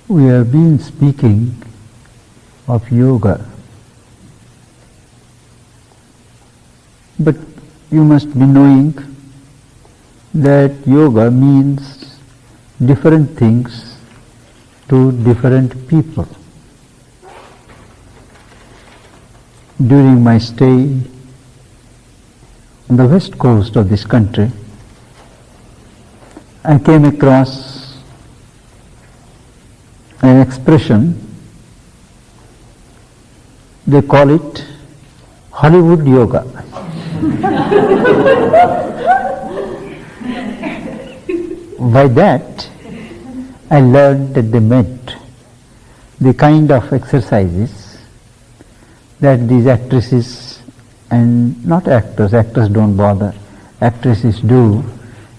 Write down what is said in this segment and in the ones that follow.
We have been speaking of yoga, but you must be knowing that yoga means different things to different people. During my stay on the west coast of this country, I came across an expression. They call it Hollywood yoga. By that, I learned that they meant the kind of exercises that these actresses, and not actors don't bother, actresses do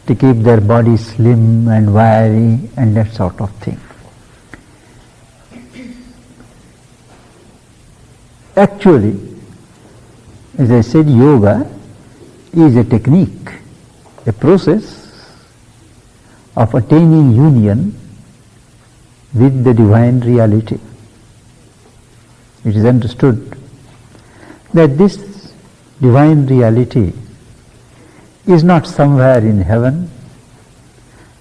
to keep their bodies slim and wiry and that sort of thing. Actually, as I said, yoga is a technique, a process of attaining union with the divine reality. It is understood that this divine reality is not somewhere in heaven,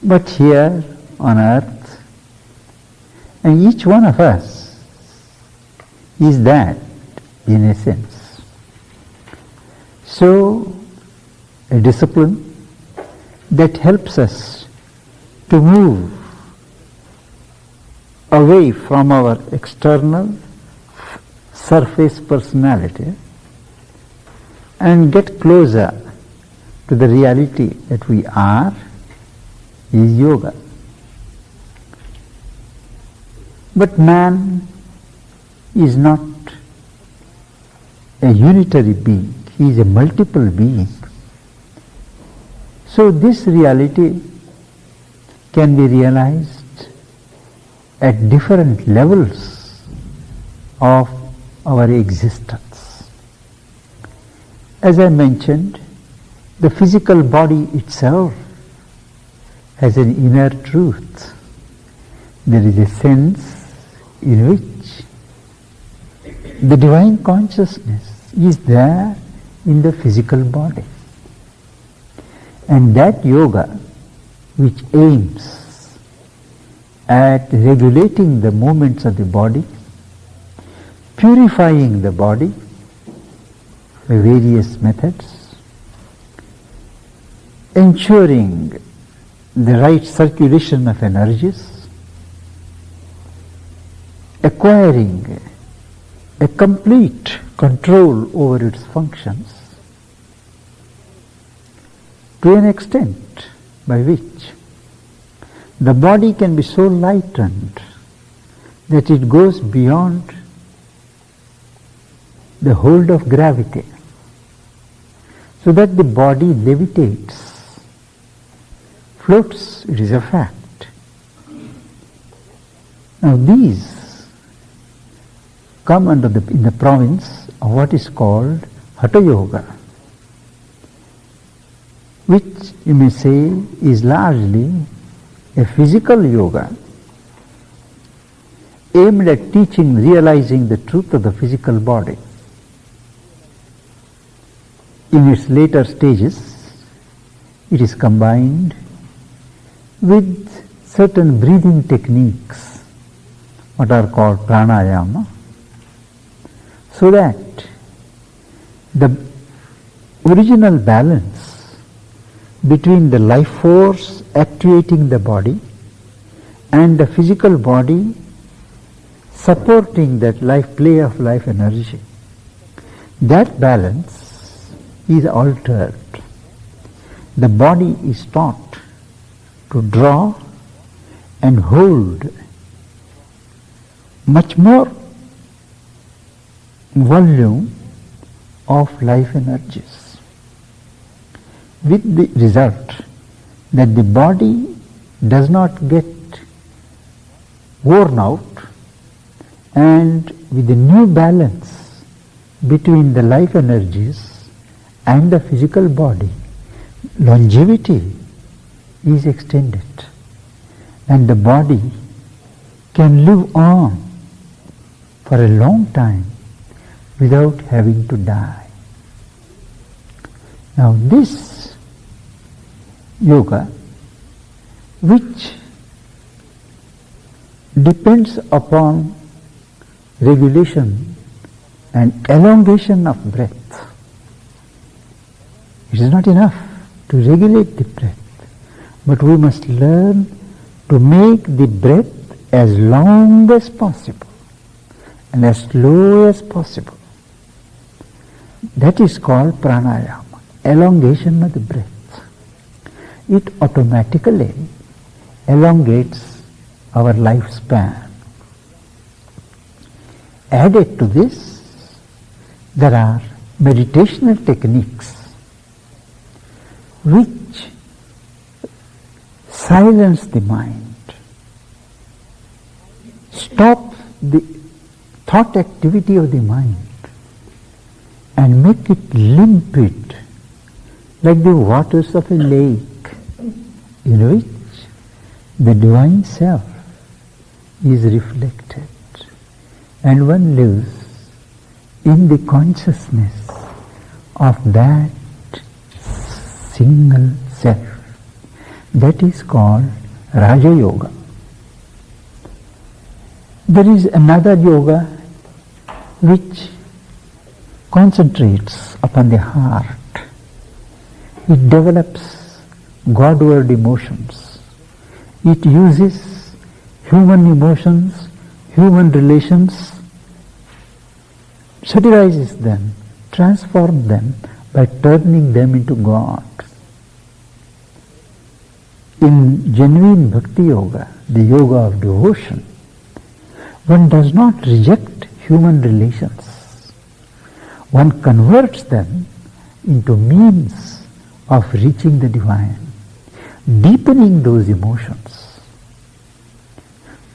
but here on earth, and each one of us is that in essence. So, a discipline that helps us to move away from our external surface personality and get closer to the reality that we are is yoga. But man is not a unitary being, he is a multiple being. So this reality can be realized at different levels of our existence. As I mentioned, the physical body itself has an inner truth. There is a sense in which the divine consciousness is there in the physical body. And that yoga, which aims at regulating the movements of the body, purifying the body by various methods, ensuring the right circulation of energies, acquiring a complete control over its functions, to an extent by which the body can be so lightened that it goes beyond the hold of gravity, so that the body levitates, floats, it is a fact. Now these come under in the province of what is called Hatha Yoga, which you may say is largely a physical yoga aimed at teaching, realizing the truth of the physical body. In its later stages, it is combined with certain breathing techniques, what are called pranayama, so that the original balance between the life force actuating the body and the physical body supporting that play of life energy, that balance is altered. The body is taught to draw and hold much more volume of life energies, with the result that the body does not get worn out, and with the new balance between the life energies and the physical body, longevity is extended and the body can live on for a long time without having to die. Now this yoga, which depends upon regulation and elongation of breath, it is not enough to regulate the breath, but we must learn to make the breath as long as possible and as slow as possible. That is called pranayama, elongation of the breath. It automatically elongates our lifespan. Added to this, there are meditational techniques which silence the mind, stop the thought activity of the mind and make it limpid like the waters of a lake in which the divine self is reflected, and one lives in the consciousness of that single self. That is called Raja Yoga. There is another yoga which concentrates upon the heart. It develops Godward emotions. It uses human emotions, human relations, satirizes them, transforms them by turning them into God. In genuine Bhakti Yoga, the yoga of devotion, one does not reject human relations. One converts them into means of reaching the divine, deepening those emotions.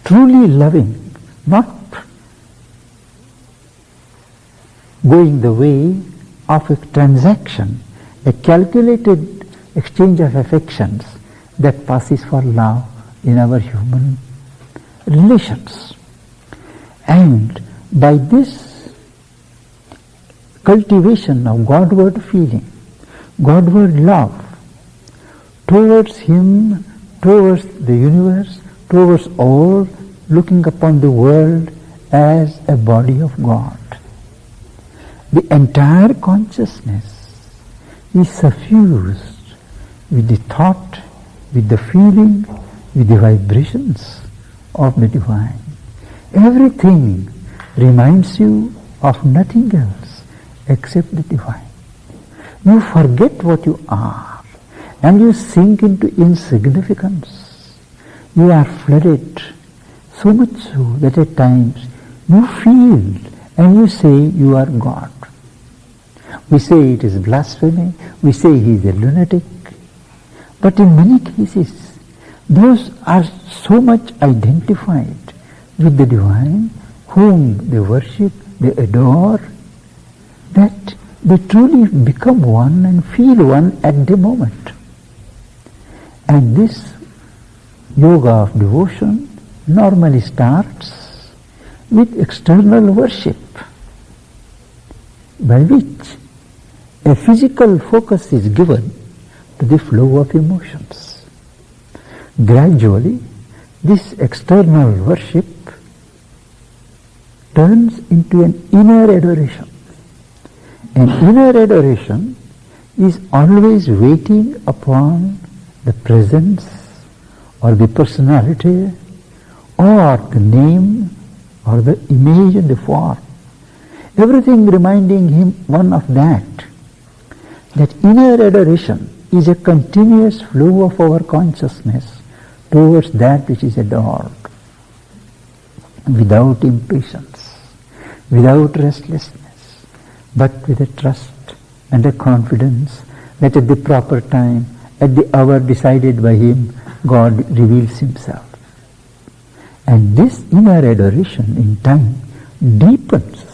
Truly loving, not going the way of a transaction, a calculated exchange of affections that passes for love in our human relations. And by this cultivation of Godward feeling, Godward love towards Him, towards the universe, towards all, looking upon the world as a body of God, the entire consciousness is suffused with the thought, with the feeling, with the vibrations of the divine. Everything reminds you of nothing else except the divine. You forget what you are and you sink into insignificance. You are flooded so much so that at times you feel and you say you are God. We say it is blasphemy, we say he is a lunatic, but in many cases those are so much identified with the divine whom they worship, they adore, that they truly become one and feel one at the moment. And this yoga of devotion normally starts with external worship, by which a physical focus is given to the flow of emotions. Gradually, this external worship turns into an inner adoration. An inner adoration is always waiting upon the presence or the personality or the name or the image and the form. Everything reminding him one of that. That inner adoration is a continuous flow of our consciousness towards that which is adored, without impatience, without restlessness, but with a trust and a confidence that at the proper time, at the hour decided by him, God reveals himself. And this inner adoration in time deepens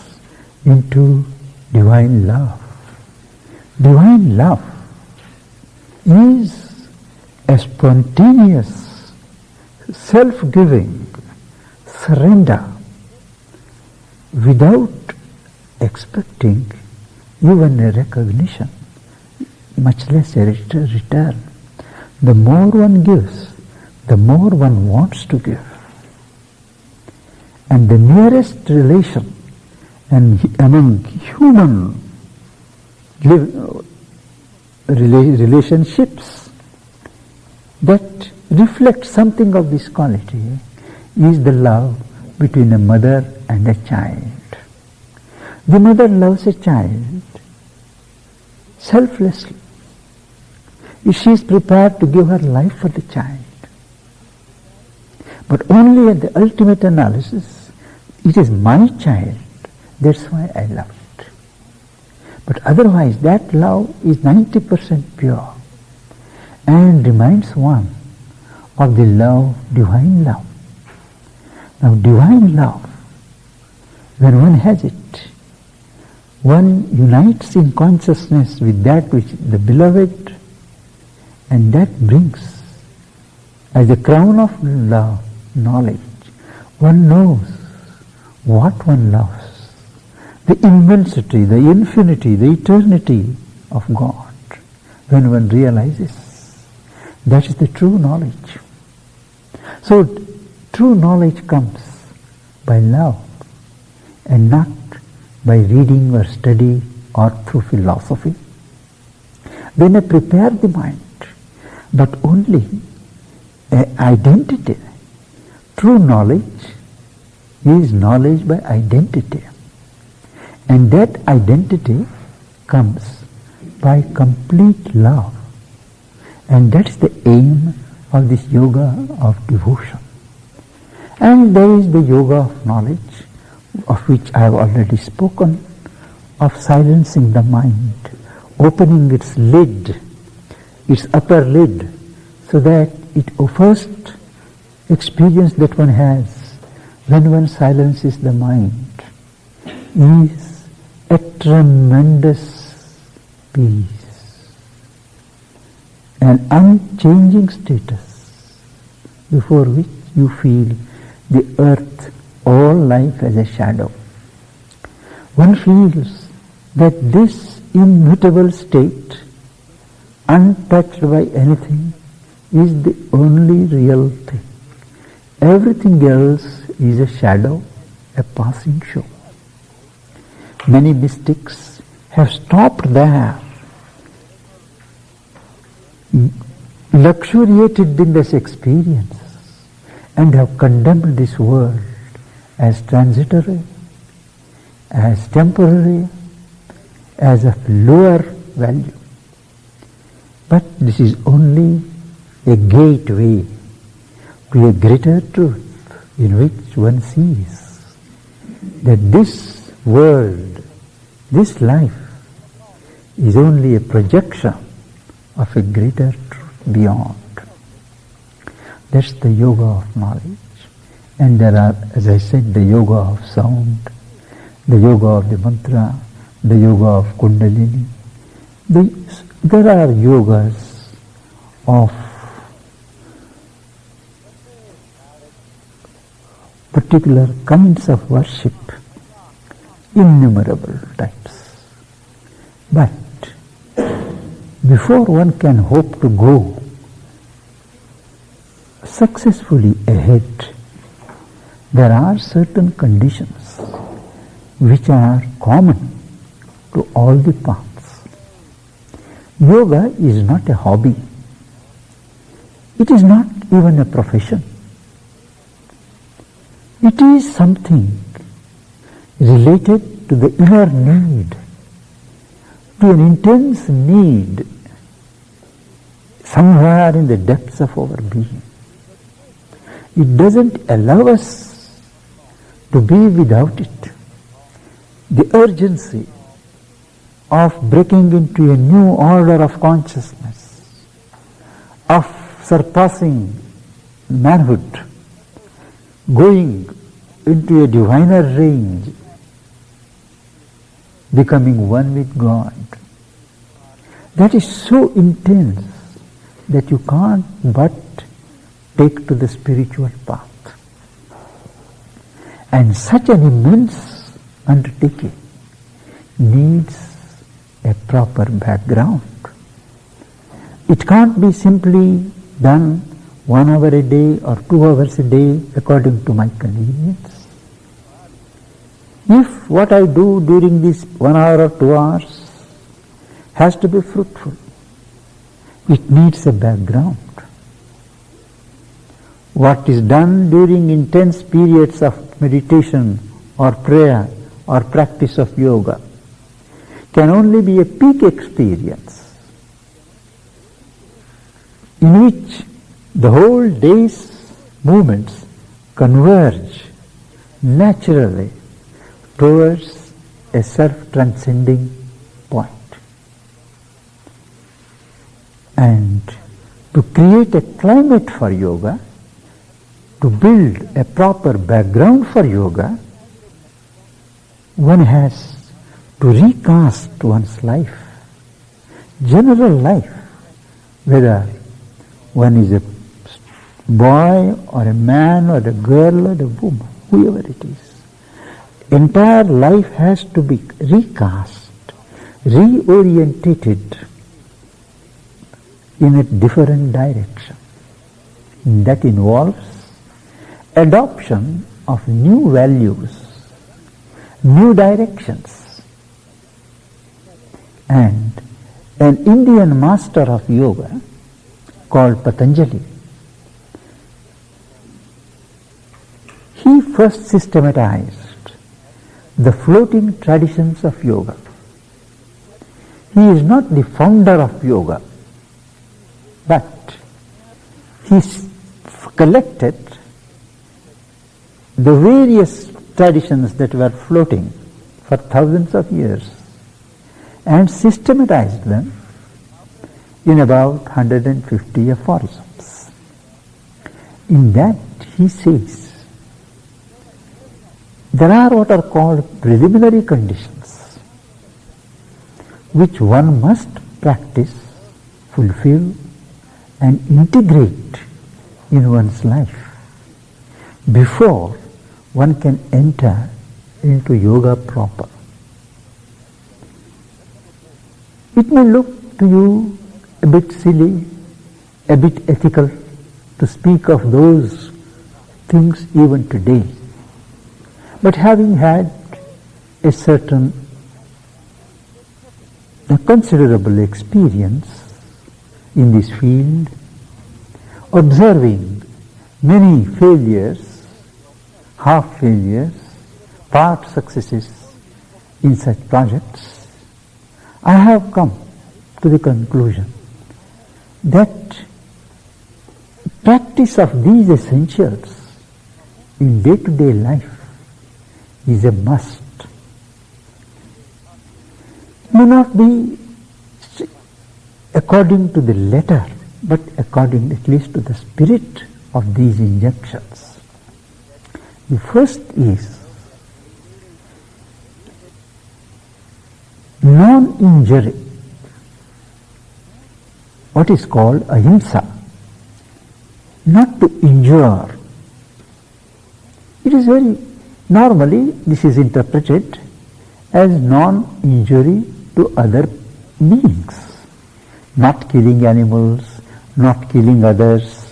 into divine love. Divine love is a spontaneous, self-giving, surrender without expecting even a recognition, much less a return. The more one gives, the more one wants to give. And the nearest relation among human relationships that reflect something of this quality is the love between a mother and a child. The mother loves a child selflessly. She is prepared to give her life for the child. But only at the ultimate analysis, it is my child, that's why I love it. But otherwise, that love is 90% pure and reminds one of the love, divine love. Now, divine love, when one has it, one unites in consciousness with that which the beloved, and that brings, as the crown of love, knowledge. One knows what one loves, the immensity, the infinity, the eternity of God. When one realizes, that is the true knowledge. So, true knowledge comes by love and not by reading or study or through philosophy. They may prepare the mind, but only identity. True knowledge is knowledge by identity. And that identity comes by complete love. And that's the aim of this yoga of devotion. And there is the yoga of knowledge, of which I have already spoken, of silencing the mind, opening its lid, its upper lid, so that it first experience that one has when one silences the mind is a tremendous peace, an unchanging status before which you feel the earth, all life as a shadow. One feels that this immutable state, untouched by anything, is the only real thing. Everything else is a shadow, a passing show. Many mystics have stopped there, luxuriated in this experience, and have condemned this world as transitory, as temporary, as of lower value. But this is only a gateway to a greater truth in which one sees that this world, this life, is only a projection of a greater truth beyond. That's the yoga of knowledge. And there are, as I said, the yoga of sound, the yoga of the mantra, the yoga of Kundalini. There are yogas of particular kinds of worship, innumerable types. But before one can hope to go successfully ahead, there are certain conditions which are common to all the paths. Yoga is not a hobby. It is not even a profession. It is something related to the inner need, to an intense need somewhere in the depths of our being. It doesn't allow us to be without it. The urgency of breaking into a new order of consciousness, of surpassing manhood, going into a diviner range, becoming one with God. That is so intense that you can't but take to the spiritual path. And such an immense undertaking needs a proper background. It can't be simply done 1 hour a day or 2 hours a day according to my convenience. If what I do during this 1 hour or 2 hours has to be fruitful, it needs a background. What is done during intense periods of meditation or prayer or practice of yoga can only be a peak experience in which the whole day's movements converge naturally towards a self-transcending point. And to create a climate for yoga, to build a proper background for yoga, one has to recast one's life, general life, whether one is a boy or a man or a girl or a woman, whoever it is. Entire life has to be recast, reorientated in a different direction. That involves adoption of new values, new directions. And an Indian master of yoga called Patanjali, he first systematized the floating traditions of yoga. He is not the founder of yoga, but he collected the various traditions that were floating for thousands of years and systematized them in about 150 aphorisms. In that he says, there are what are called preliminary conditions which one must practice, fulfill and integrate in one's life before one can enter into yoga proper. It may look to you a bit silly, a bit ethical to speak of those things even today. But having had a certain, a considerable experience in this field, observing many failures, half failures, part successes in such projects, I have come to the conclusion that practice of these essentials in day-to-day life is a must. May not be according to the letter, but according at least to the spirit of these injunctions. The first is non-injury, what is called ahimsa, not to injure. It is very, normally this is interpreted as non-injury to other beings, not killing animals, not killing others,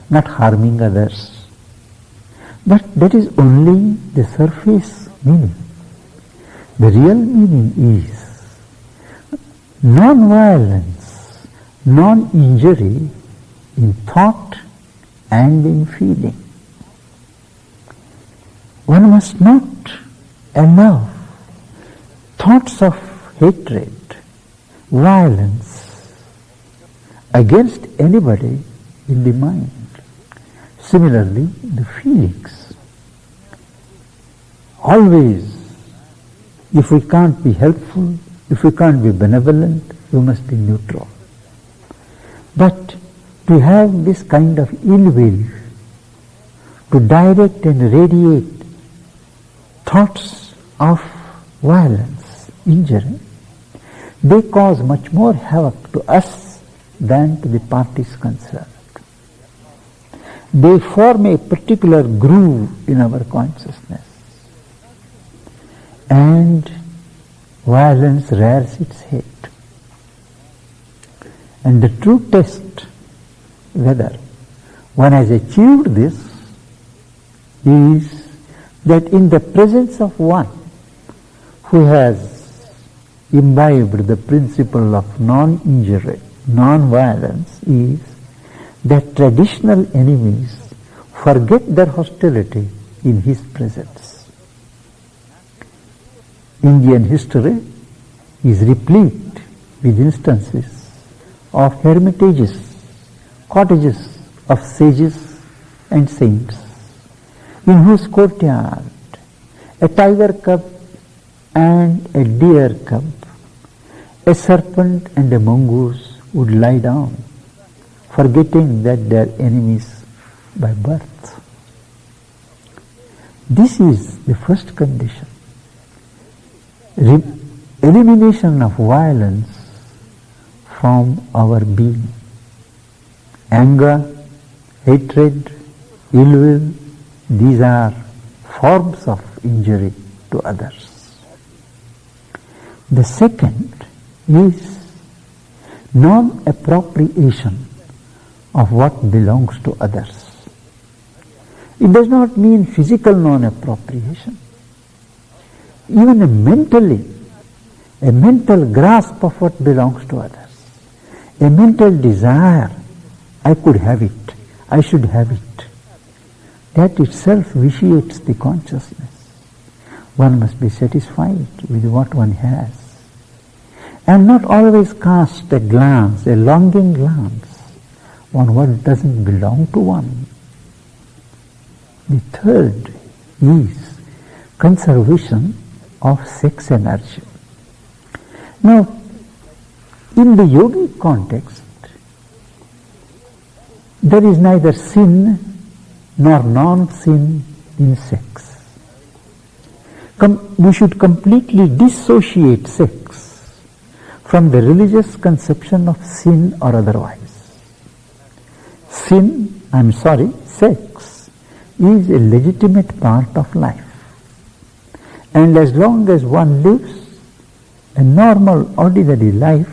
not harming others. But that is only the surface meaning. The real meaning is non-violence, non-injury in thought and in feeling. One must not allow thoughts of hatred, violence against anybody in the mind. Similarly, the feelings. Always, if we can't be helpful, if we can't be benevolent, we must be neutral. But to have this kind of ill will, to direct and radiate thoughts of violence, injury, they cause much more havoc to us than to the parties concerned. They form a particular groove in our consciousness. And violence rears its head. And the true test whether one has achieved this is that in the presence of one who has imbibed the principle of non-injury, non-violence, is that traditional enemies forget their hostility in his presence. Indian history is replete with instances of hermitages, cottages of sages and saints, in whose courtyard a tiger cub and a deer cub, a serpent and a mongoose would lie down, forgetting that they are enemies by birth. This is the first condition. Elimination of violence from our being. Anger, hatred, ill will, these are forms of injury to others. The second is non-appropriation of what belongs to others. It does not mean physical non-appropriation. Even a mental grasp of what belongs to others, a mental desire, I could have it, I should have it, that itself vitiates the consciousness. One must be satisfied with what one has, and not always cast a glance, a longing glance, on what doesn't belong to one. The third is conservation of sex energy. Now, in the yogic context, there is neither sin nor non-sin in sex. We should completely dissociate sex from the religious conception of sin or otherwise. Sex is a legitimate part of life. And as long as one lives a normal, ordinary life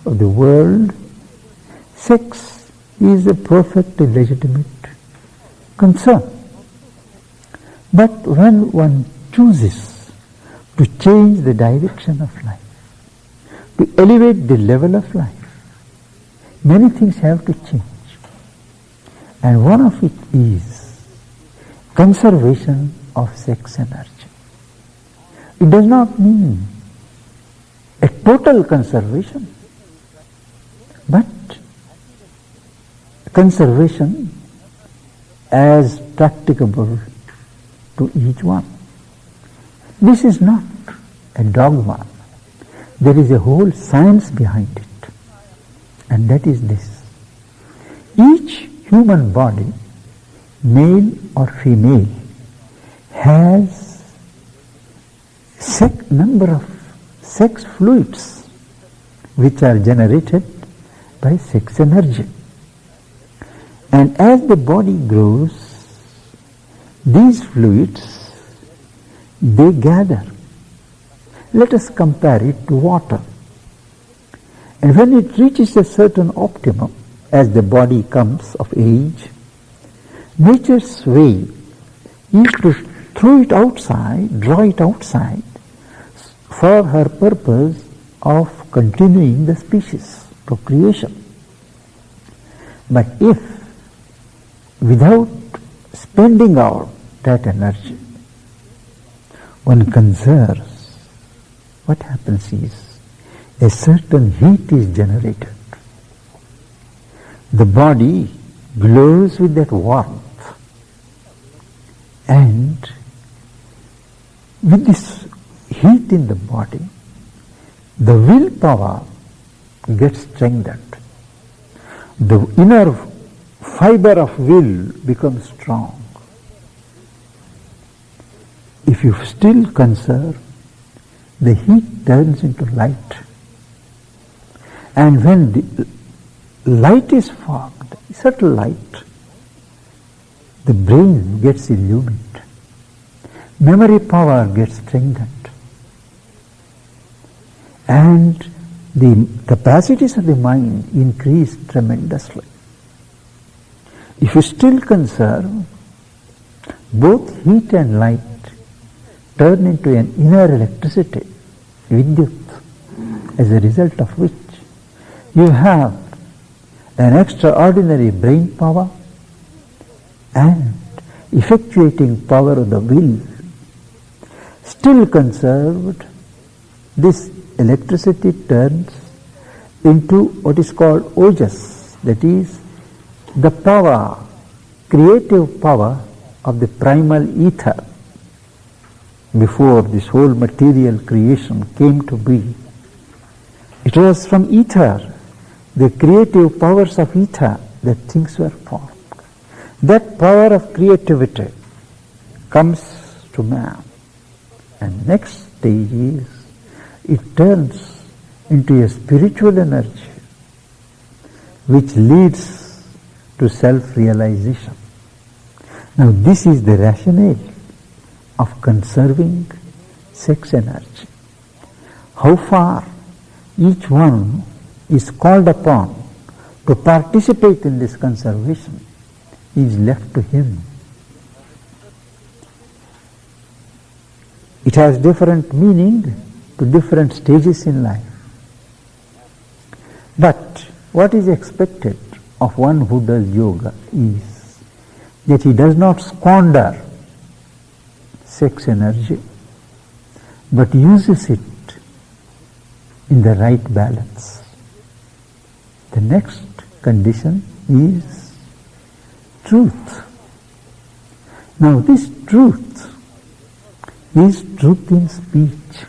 of the world, sex is a perfectly legitimate concern. But when one chooses to change the direction of life, to elevate the level of life, many things have to change. And one of it is conservation of sex energy. It does not mean a total conservation, but conservation as practicable to each one. This is not a dogma. There is a whole science behind it, and that is this. Each human body, male or female, has number of sex fluids which are generated by sex energy. And as the body grows, these fluids, they gather. Let us compare it to water. And when it reaches a certain optimum, as the body comes of age, nature's way is to throw it outside, draw it outside, for her purpose of continuing the species, procreation. But if, without spending out that energy, one conserves, what happens is a certain heat is generated. The body glows with that warmth, and with this heat in the body, the willpower gets strengthened. The inner fiber of will becomes strong. If you still conserve, the heat turns into light. And when the light is formed, subtle light, the brain gets illumined. Memory power gets strengthened. And the capacities of the mind increase tremendously. If you still conserve, both heat and light turn into an inner electricity, vidyut, as a result of which you have an extraordinary brain power and effectuating power of the will. Still conserved, this electricity turns into what is called ojas, that is the power, creative power of the primal ether. Before this whole material creation came to be, it was from ether, the creative powers of ether, that things were formed. That power of creativity comes to man, and next stage is it turns into a spiritual energy which leads to self-realization. Now this is the rationale of conserving sex energy. How far each one is called upon to participate in this conservation is left to him. It has different meaning to different stages in life. But what is expected of one who does yoga is that he does not squander sex energy, but uses it in the right balance. The next condition is truth. Now this truth is truth in speech.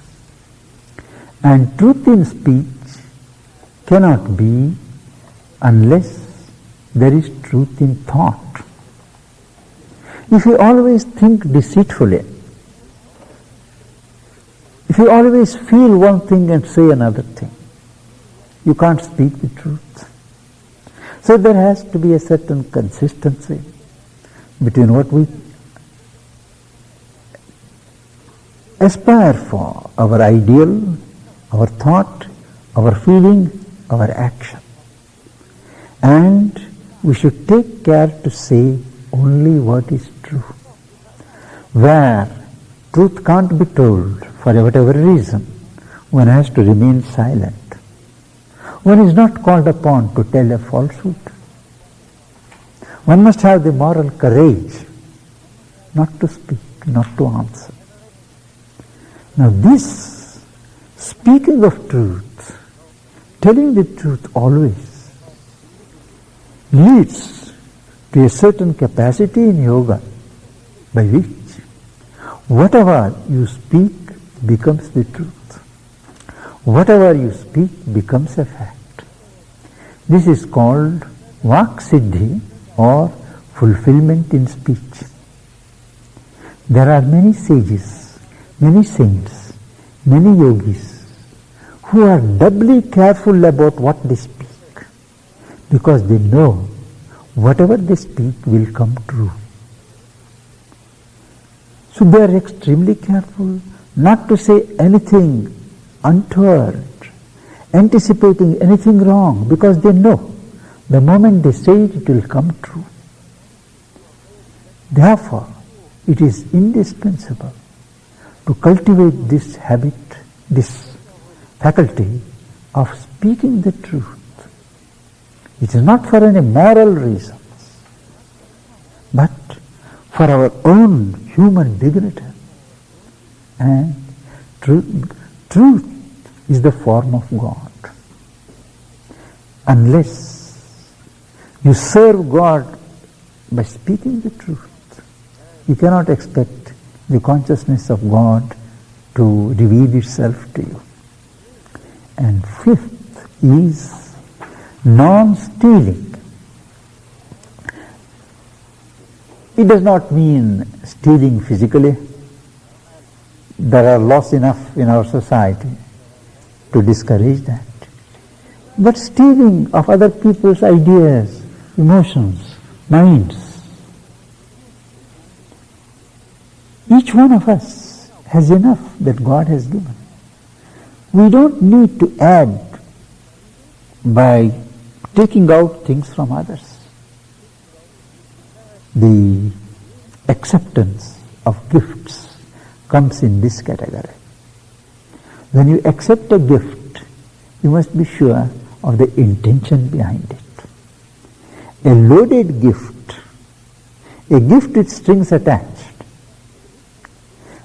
And truth in speech cannot be unless there is truth in thought. If you always think deceitfully, if you always feel one thing and say another thing, you can't speak the truth. So there has to be a certain consistency between what we aspire for, our ideal, our thought, our feeling, our action. And we should take care to say only what is true. Where truth can't be told for whatever reason, one has to remain silent. One is not called upon to tell a falsehood. One must have the moral courage not to speak, not to answer. Now this speaking of truth, telling the truth always, leads to a certain capacity in yoga by which whatever you speak becomes the truth. Whatever you speak becomes a fact. This is called Vak Siddhi or fulfillment in speech. There are many sages, many saints, many yogis who are doubly careful about what they speak because they know whatever they speak will come true. So they are extremely careful not to say anything untoward, anticipating anything wrong, because they know the moment they say it, it will come true. Therefore, it is indispensable to cultivate this habit, this faculty of speaking the truth. It is not for any moral reasons, but for our own human dignity. And truth is the form of God. Unless you serve God by speaking the truth, you cannot expect the consciousness of God to reveal itself to you. And fifth is non-stealing. It does not mean stealing physically. There are laws enough in our society to discourage that. But stealing of other people's ideas, emotions, minds, one of us has enough that God has given. We don't need to add by taking out things from others. The acceptance of gifts comes in this category. When you accept a gift, you must be sure of the intention behind it. A loaded gift, a gift with strings attached,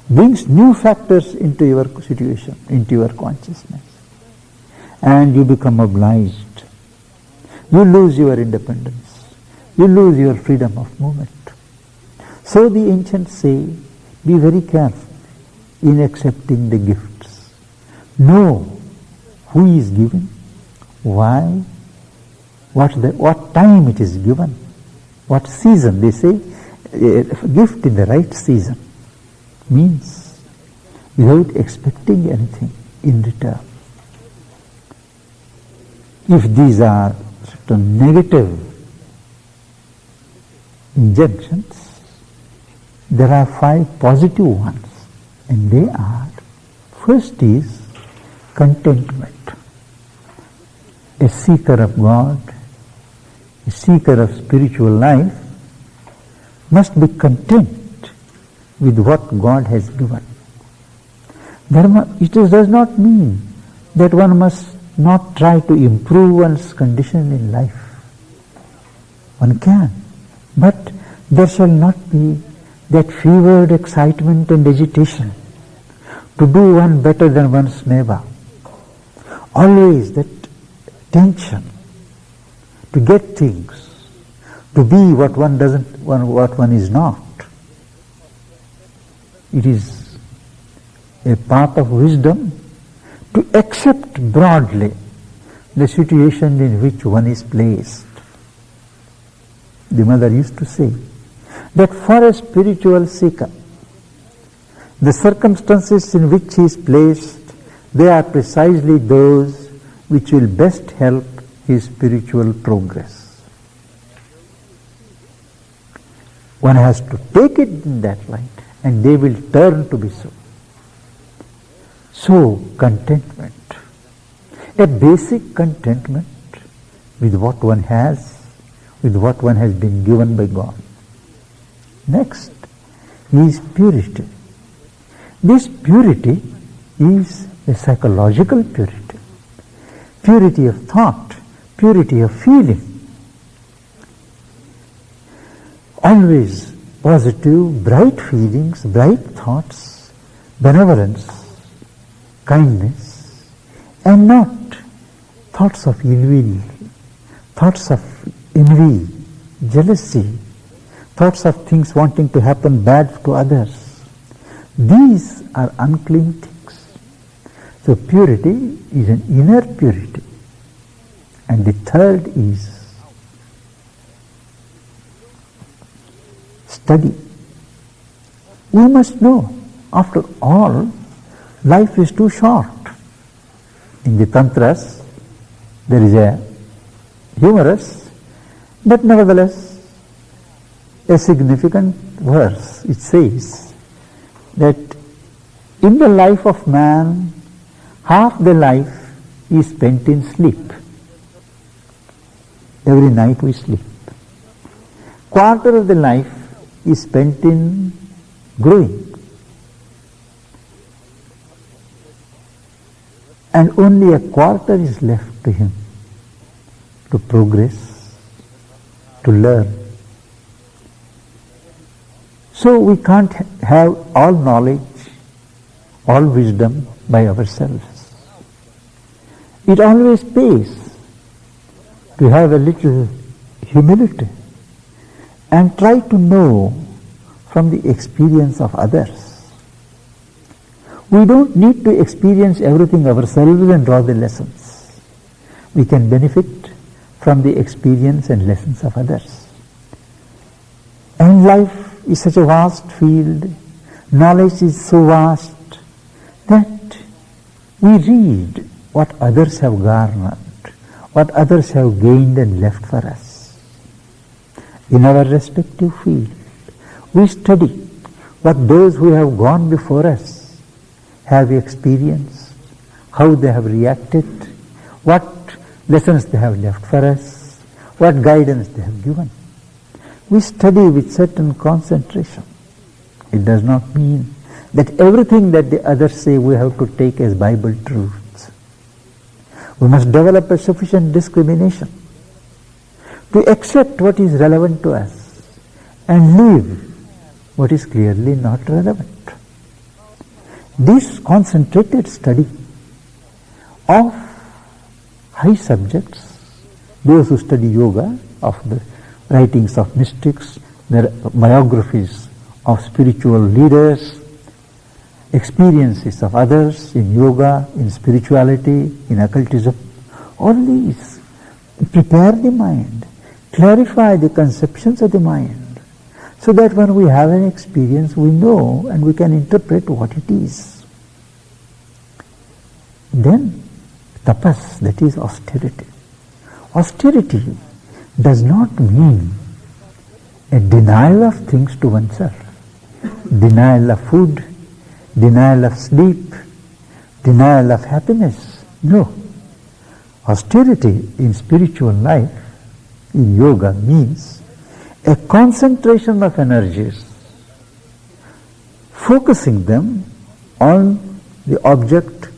brings new factors into your situation, into your consciousness, and you become obliged. You lose your independence. You lose your freedom of movement. So the ancients say, be very careful in accepting the gifts. Know who is giving, why, what time it is given, what season. They say a gift in the right season means without expecting anything in return. If these are certain negative injunctions, there are 5 positive ones, and they are: first is contentment. A seeker of God, a seeker of spiritual life must be content with what God has given. It does not mean that one must not try to improve one's condition in life. One can, but there shall not be that fevered excitement and agitation to do one better than one's neighbor. Always that tension to get things, to be what one doesn't, what one is not. It is a part of wisdom to accept broadly the situation in which one is placed. The mother used to say that for a spiritual seeker, the circumstances in which he is placed, they are precisely those which will best help his spiritual progress. One has to take it in that light, and they will turn to be so. So, contentment. A basic contentment with what one has, with what one has been given by God. Next is purity. This purity is a psychological purity. Purity of thought, purity of feeling. Always positive, bright feelings, bright thoughts, benevolence, kindness, and not thoughts of ill will, thoughts of envy, jealousy, thoughts of things wanting to happen bad to others. These are unclean things. So purity is an inner purity. And the third is study. We must know, after all, life is too short. In the Tantras, there is a humorous, but nevertheless a significant verse. It says that in the life of man, half the life is spent in sleep. Every night we sleep. Quarter of the life is spent in growing. And only a quarter is left to him to progress, to learn. So we can't have all knowledge, all wisdom by ourselves. It always pays to have a little humility and try to know from the experience of others. We don't need to experience everything ourselves and draw the lessons. We can benefit from the experience and lessons of others. And life is such a vast field, knowledge is so vast, that we read what others have garnered, what others have gained and left for us. In our respective field, we study what those who have gone before us have experienced, how they have reacted, what lessons they have left for us, what guidance they have given. We study with certain concentration. It does not mean that everything that the others say we have to take as Bible truths. We must develop a sufficient discrimination to accept what is relevant to us and leave what is clearly not relevant. This concentrated study of high subjects, those who study yoga, of the writings of mystics, their biographies of spiritual leaders, experiences of others in yoga, in spirituality, in occultism, all these prepare the mind, clarify the conceptions of the mind, so that when we have an experience, we know and we can interpret what it is. Then, tapas, that is austerity. Austerity does not mean a denial of things to oneself, denial of food, denial of sleep, denial of happiness. No. Austerity in spiritual life, in yoga, means a concentration of energies, focusing them on the object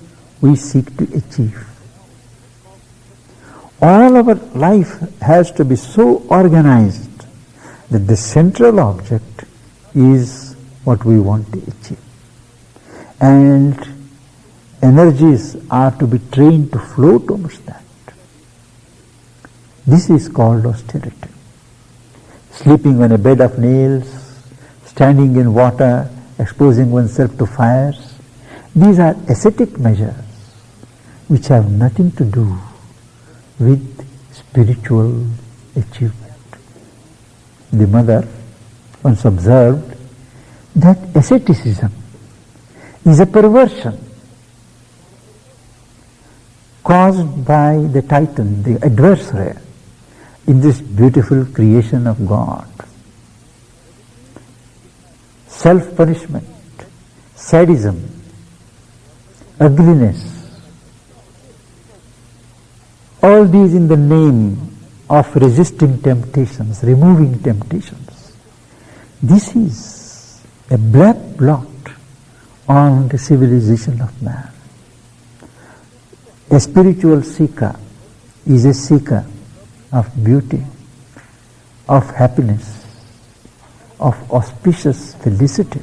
we seek to achieve. All our life has to be so organized that the central object is what we want to achieve. And energies are to be trained to flow towards that. This is called austerity. Sleeping on a bed of nails, standing in water, exposing oneself to fires, these are ascetic measures which have nothing to do with spiritual achievement. The mother once observed that asceticism is a perversion caused by the Titan, the adversary, in this beautiful creation of God. Self-punishment, sadism, ugliness, all these in the name of resisting temptations, removing temptations. This is a black blot on the civilization of man. A spiritual seeker is a seeker of beauty, of happiness, of auspicious felicity.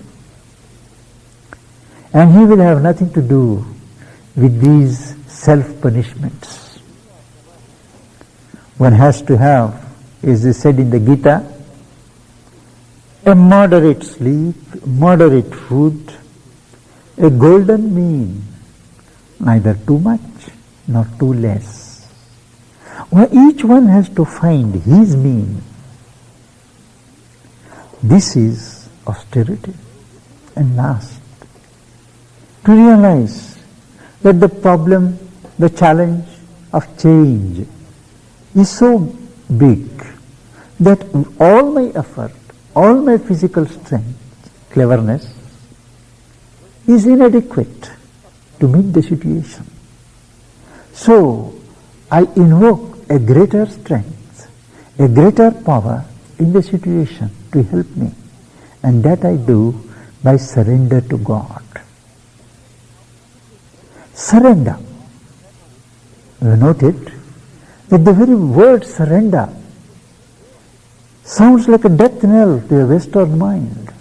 And he will have nothing to do with these self-punishments. One has to have, as is said in the Gita, a moderate sleep, moderate food, a golden mean, neither too much nor too less. Well, each one has to find his mean. This is austerity. And last, to realize that the problem, the challenge of change is so big that all my effort, all my physical strength, cleverness is inadequate to meet the situation. So I invoke a greater strength, a greater power in the situation to help me, and that I do by surrender to God. Surrender. We have noted that the very word surrender sounds like a death knell to a Western mind.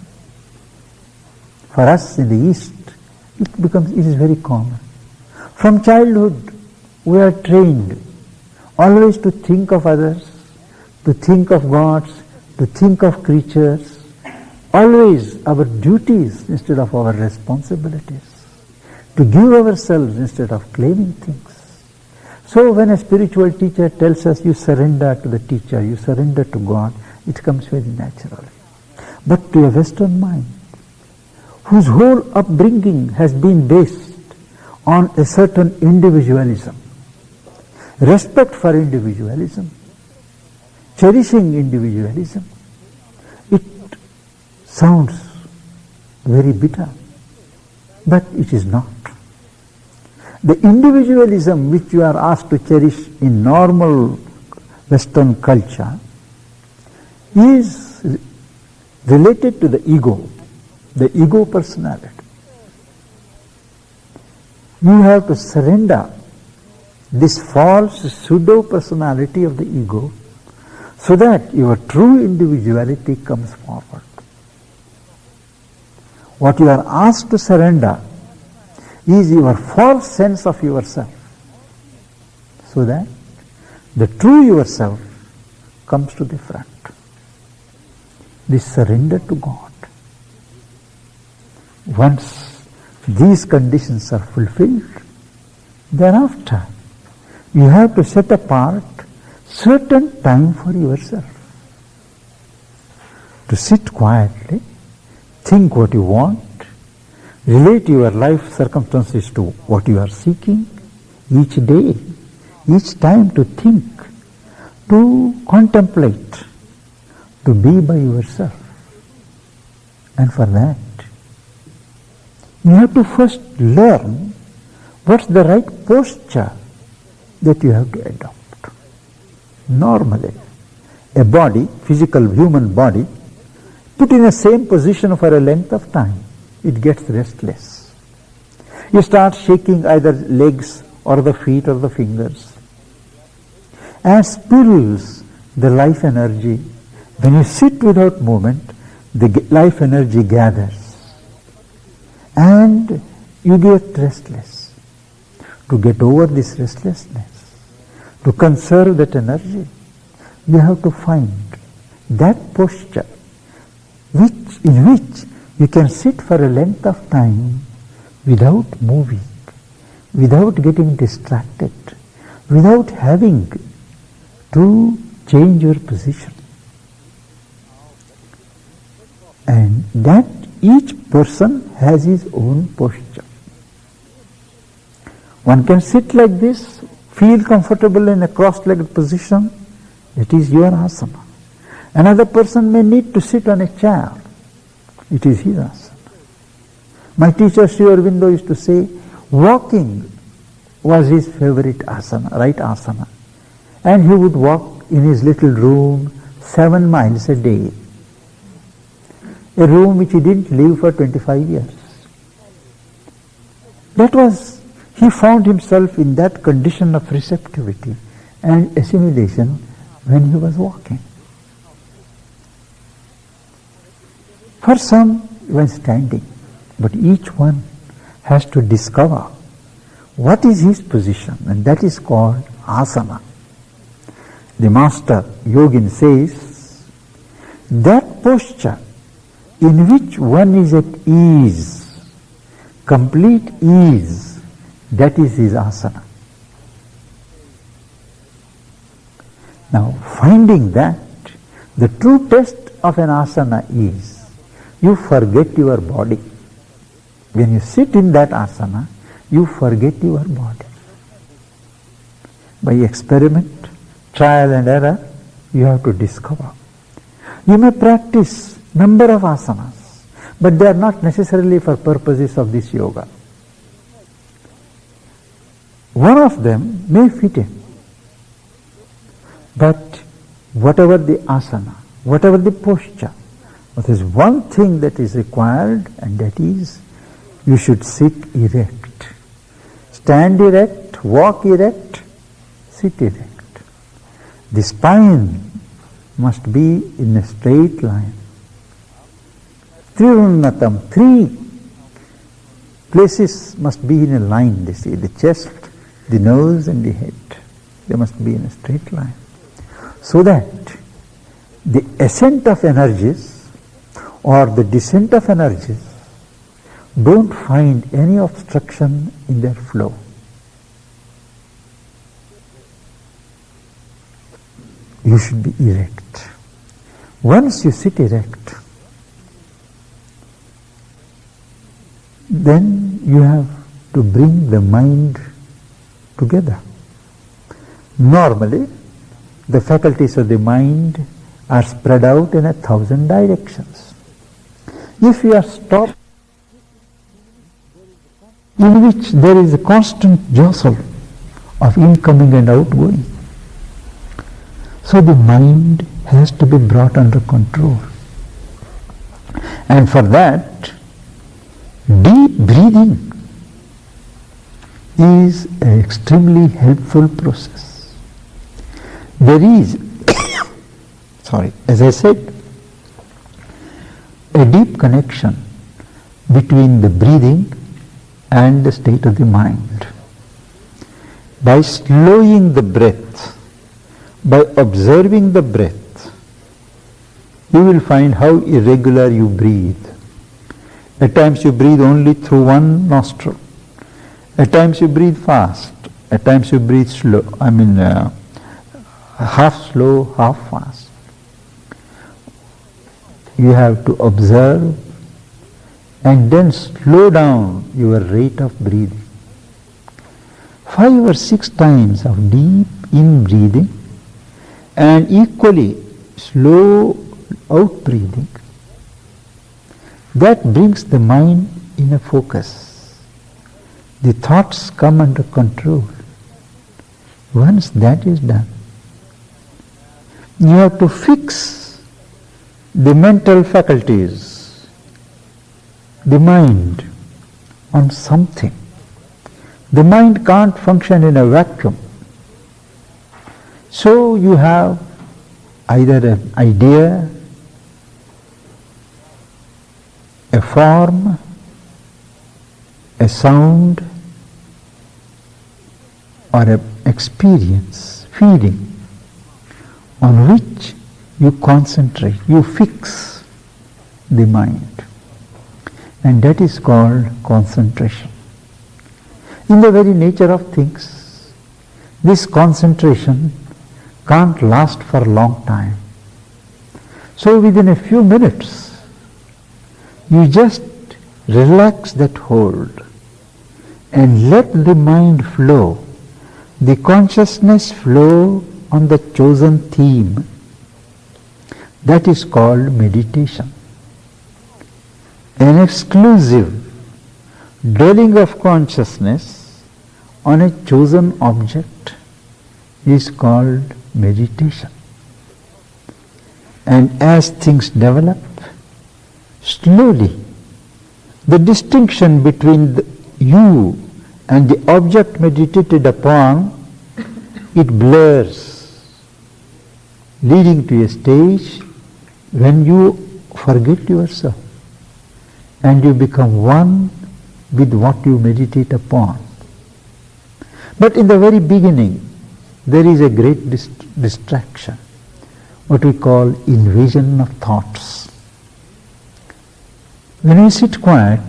For us in the East, it is very common. From childhood, we are trained always to think of others, to think of gods, to think of creatures, always our duties instead of our responsibilities, to give ourselves instead of claiming things. So when a spiritual teacher tells us you surrender to the teacher, you surrender to God, it comes very naturally. But to a Western mind, whose whole upbringing has been based on a certain individualism, respect for individualism, cherishing individualism, it sounds very bitter. But it is not. The individualism which you are asked to cherish in normal Western culture is related to the ego personality. You have to surrender this false pseudo personality of the ego so that your true individuality comes forward. What you are asked to surrender is your false sense of yourself, so that the true yourself comes to the front. This surrender to God. Once these conditions are fulfilled, thereafter you have to set apart certain time for yourself. To sit quietly, think what you want, relate your life circumstances to what you are seeking each day, each time to think, to contemplate, to be by yourself. And for that, you have to first learn what's the right posture that you have to adopt. Normally, a body, physical human body, put in the same position for a length of time, it gets restless. You start shaking either legs or the feet or the fingers, and spills the life energy. When you sit without movement, the life energy gathers, and you get restless. To get over this restlessness, to conserve that energy, you have to find that posture in which you can sit for a length of time without moving, without getting distracted, without having to change your position. And that each person has his own posture. One can sit like this, feel comfortable in a cross-legged position, it is your asana. Another person may need to sit on a chair, it is his asana. My teacher Sri Aurobindo used to say, walking was his favorite asana, right asana. And he would walk in his little room 7 miles a day. A room which he didn't leave for 25 years. He found himself in that condition of receptivity and assimilation when he was walking. For some, when standing, but each one has to discover what is his position, and that is called asana. The master yogin says, that posture in which one is at ease, complete ease, that is his asana. Now, finding that, the true test of an asana is, you forget your body. When you sit in that asana, you forget your body. By experiment, trial and error, you have to discover. You may practice number of asanas, but they are not necessarily for purposes of this yoga. One of them may fit in, but whatever the asana, whatever the posture, there is one thing that is required, and that is you should sit erect. Stand erect, walk erect, sit erect. The spine must be in a straight line. Triunatam, 3 places must be in a line, they say, the chest, the nose and the head. They must be in a straight line. So that the ascent of energies or the descent of energies don't find any obstruction in their flow. You should be erect. Once you sit erect, then you have to bring the mind together. Normally, the faculties of the mind are spread out in 1,000 directions. If you are stopped in which there is a constant jostle of incoming and outgoing. So the mind has to be brought under control. And for that, deep breathing is an extremely helpful process. There is, as I said, a deep connection between the breathing and the state of the mind. By slowing the breath, by observing the breath, you will find how irregular you breathe. At times you breathe only through one nostril. At times you breathe fast. At times you breathe slow. Half slow, half fast. You have to observe and then slow down your rate of breathing. 5 or 6 times of deep in breathing and equally slow out breathing. That brings the mind in a focus. The thoughts come under control. Once that is done, you have to fix the mental faculties, the mind, on something. The mind can't function in a vacuum. So you have either an idea, a form, a sound, or an experience, feeling, on which you concentrate, you fix the mind. And that is called concentration. In the very nature of things, this concentration can't last for a long time. So within a few minutes, you just relax that hold and let the mind flow, the consciousness flow on the chosen theme. That is called meditation. An exclusive dwelling of consciousness on a chosen object is called meditation. And as things develop, slowly the distinction between you and the object meditated upon, it blurs, leading to a stage when you forget yourself and you become one with what you meditate upon. But in the very beginning, there is a great distraction, what we call invasion of thoughts. When we sit quiet,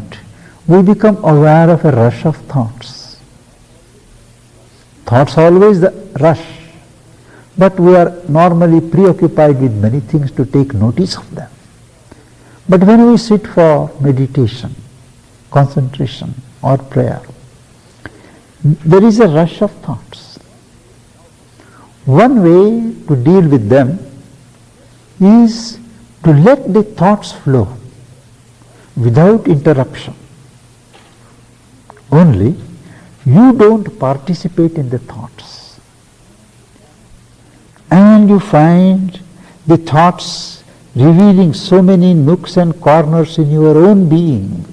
we become aware of a rush of thoughts. Thoughts always the rush, but we are normally preoccupied with many things to take notice of them. But when we sit for meditation, concentration or prayer, there is a rush of thoughts. One way to deal with them is to let the thoughts flow without interruption. Only you don't participate in the thoughts. And you find the thoughts revealing so many nooks and corners in your own being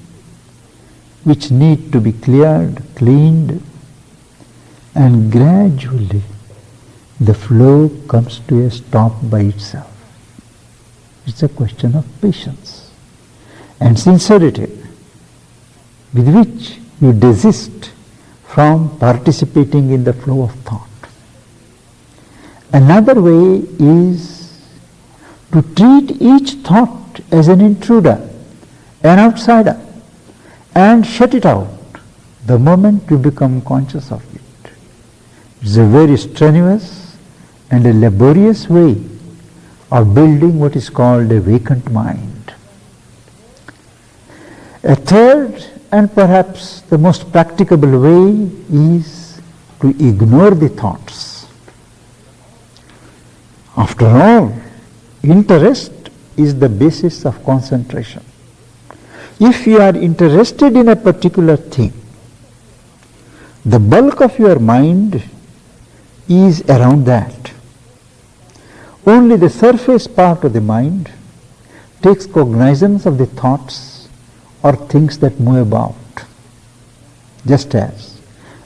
which need to be cleared, cleaned, and gradually the flow comes to a stop by itself. It's a question of patience and sincerity with which you desist from participating in the flow of thought. Another way is to treat each thought as an intruder, an outsider, and shut it out the moment you become conscious of it. It's a very strenuous and a laborious way of building what is called a vacant mind. A third and perhaps the most practicable way is to ignore the thoughts. After all, interest is the basis of concentration. If you are interested in a particular thing, The bulk of your mind is around that. Only the surface part of the mind takes cognizance of the thoughts or things that move about. Just as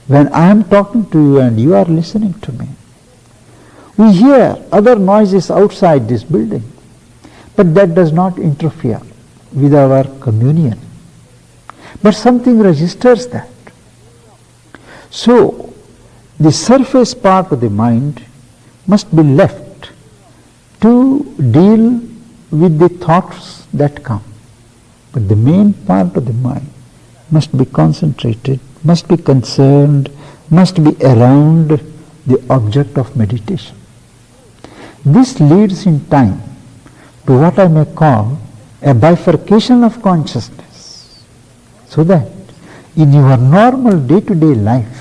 when I am talking to you and you are listening to me, we hear other noises outside this building, but that does not interfere with our communion. But something registers that. So, the surface part of the mind must be left to deal with the thoughts that come. But the main part of the mind must be concentrated, must be concerned, must be around the object of meditation. This leads in time to what I may call a bifurcation of consciousness, so that in your normal day-to-day life,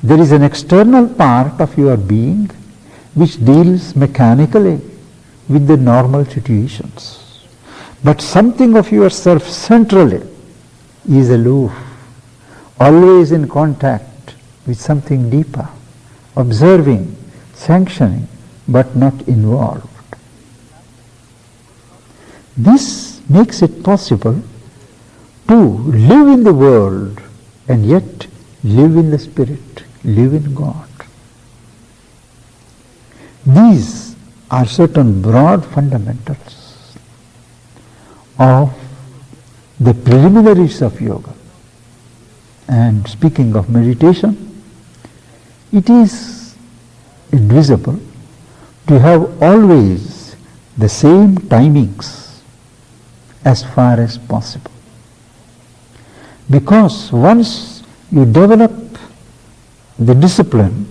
there is an external part of your being which deals mechanically with the normal situations. But something of yourself centrally is aloof, always in contact with something deeper, observing, sanctioning, but not involved. This makes it possible to live in the world and yet live in the Spirit, live in God. These are certain broad fundamentals of the preliminaries of yoga. And speaking of meditation, it is advisable to have always the same timings as far as possible. Because once you develop the discipline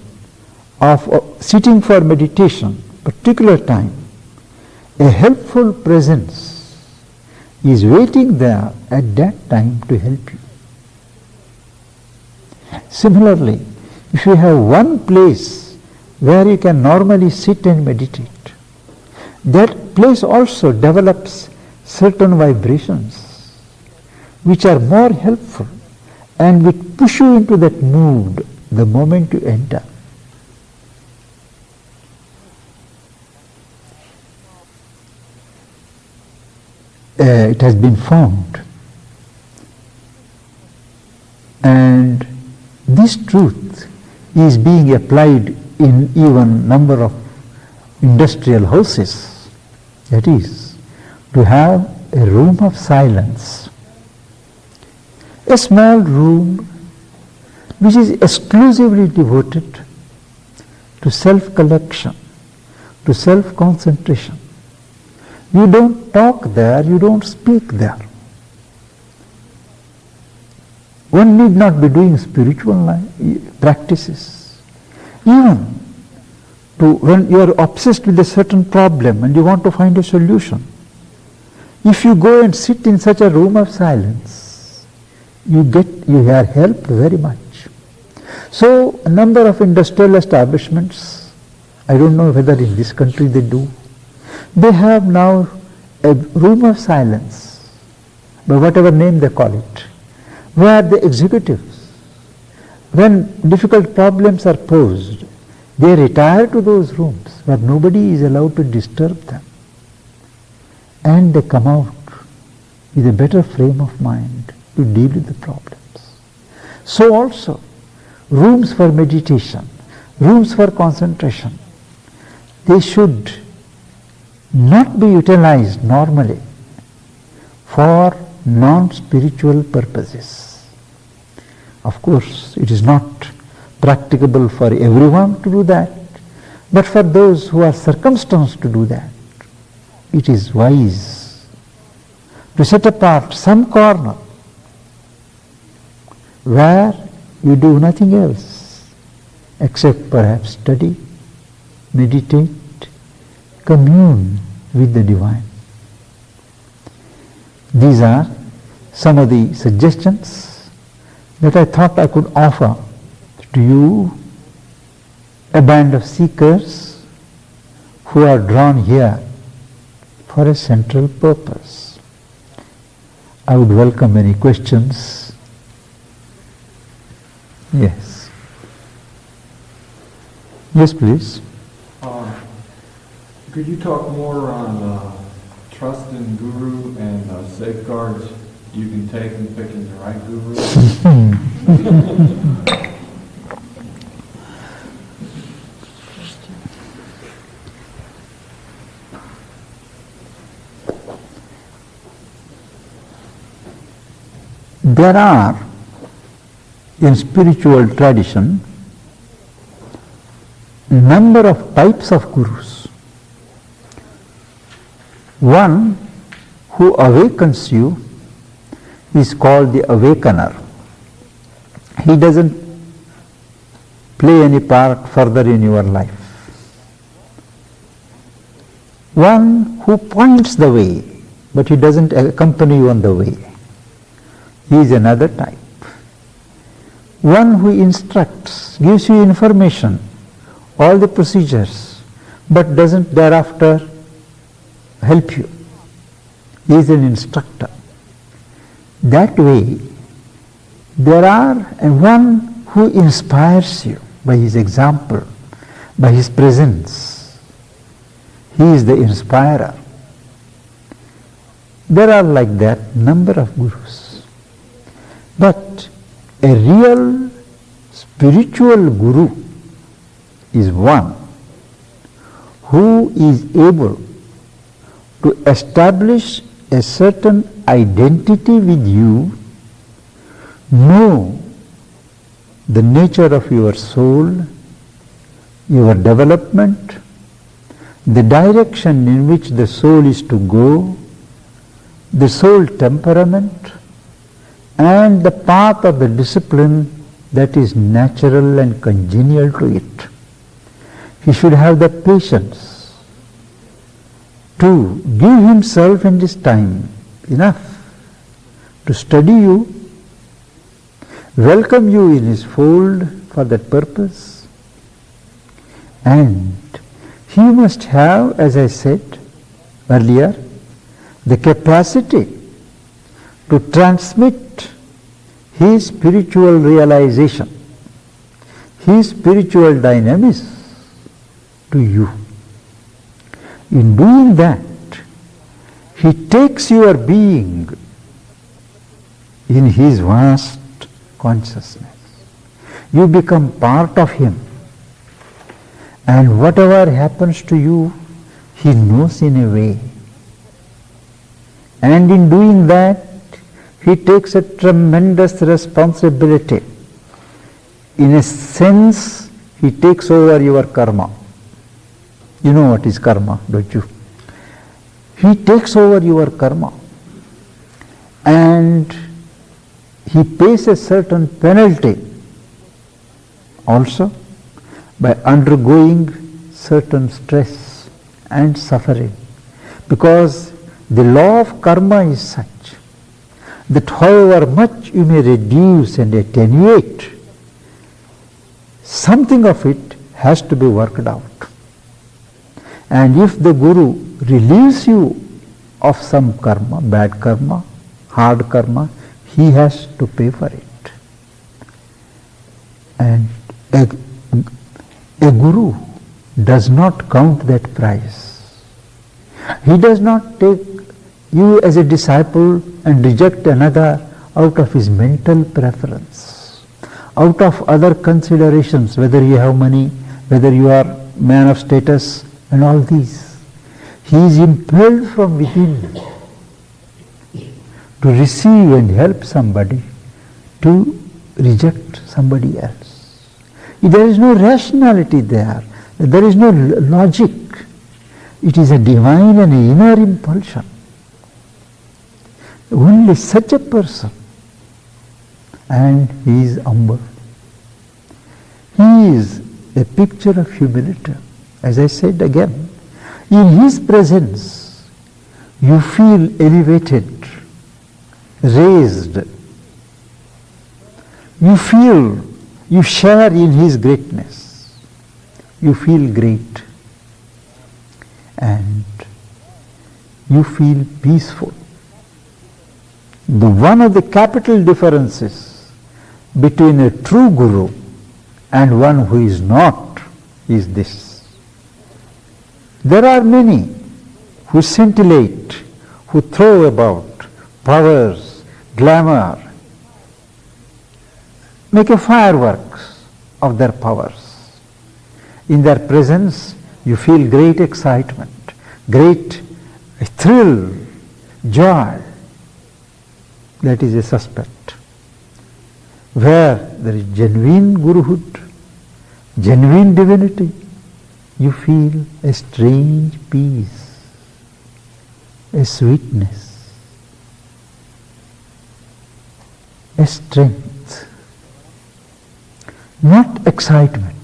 of sitting for meditation, particular time, a helpful presence is waiting there at that time to help you. Similarly, if you have one place where you can normally sit and meditate, that place also develops certain vibrations which are more helpful and which push you into that mood the moment you enter. It has been found, and this truth is being applied in even number of industrial houses. That is, to have a room of silence, a small room which is exclusively devoted to self-collection, to self-concentration. You don't talk there, you don't speak there. One need not be doing spiritual practices. Even when you are obsessed with a certain problem and you want to find a solution, if you go and sit in such a room of silence, you are helped very much. So a number of industrial establishments, I don't know whether in this country they do, they have now a room of silence, by whatever name they call it, where the executives, when difficult problems are posed, they retire to those rooms where nobody is allowed to disturb them, and they come out with a better frame of mind to deal with the problems. So also, rooms for meditation, rooms for concentration, they should not be utilized normally for non-spiritual purposes. Of course, it is not practicable for everyone to do that, but for those who are circumstanced to do that, it is wise to set apart some corner where you do nothing else except perhaps study, meditate, commune with the divine. These are some of the suggestions that I thought I could offer to you, a band of seekers who are drawn here for a central purpose. I would welcome any questions. Yes. Yes, please. Could you talk more on trust in Guru and safeguards you can take in picking the right Guru? There are, in spiritual tradition, number of types of gurus. One who awakens you is called the awakener. He doesn't play any part further in your life. One who points the way, but he doesn't accompany you on the way. He is another type. One who instructs, gives you information, all the procedures, but doesn't thereafter help you. He is an instructor. That way, there are one who inspires you by his example, by his presence. He is the inspirer. There are like that number of gurus. But a real spiritual guru is one who is able to establish a certain identity with you, know the nature of your soul, your development, the direction in which the soul is to go, the soul temperament, and the path of the discipline that is natural and congenial to it. He should have the patience to give himself and his time enough to study you, welcome you in his fold for that purpose, and he must have, as I said earlier, the capacity to transmit his spiritual realization, his spiritual dynamism to you. In doing that, he takes your being in his vast consciousness. You become part of him, and whatever happens to you, he knows in a way. And in doing that, he takes a tremendous responsibility. In a sense, he takes over your karma. You know what is karma, don't you? He takes over your karma, and he pays a certain penalty also by undergoing certain stress and suffering, because the law of karma is such that however much you may reduce and attenuate, something of it has to be worked out. And if the Guru relieves you of some karma, bad karma, hard karma, he has to pay for it. And a Guru does not count that price. He does not take you as a disciple and reject another out of his mental preference, out of other considerations, whether you have money, whether you are man of status, and all these. He is impelled from within to receive and help somebody, to reject somebody else. There is no rationality there. There is no logic. It is a divine and inner impulsion. Only such a person, and he is humble. He is a picture of humility. As I said again, in his presence you feel elevated, raised. You feel, you share in his greatness. You feel great, and you feel peaceful. One of the capital differences between a true guru and one who is not is this. There are many who scintillate, who throw about powers, glamour, make a fireworks of their powers. In their presence, you feel great excitement, great thrill, joy. That is a suspect. Where there is genuine guruhood, genuine divinity, you feel a strange peace, a sweetness, a strength, not excitement.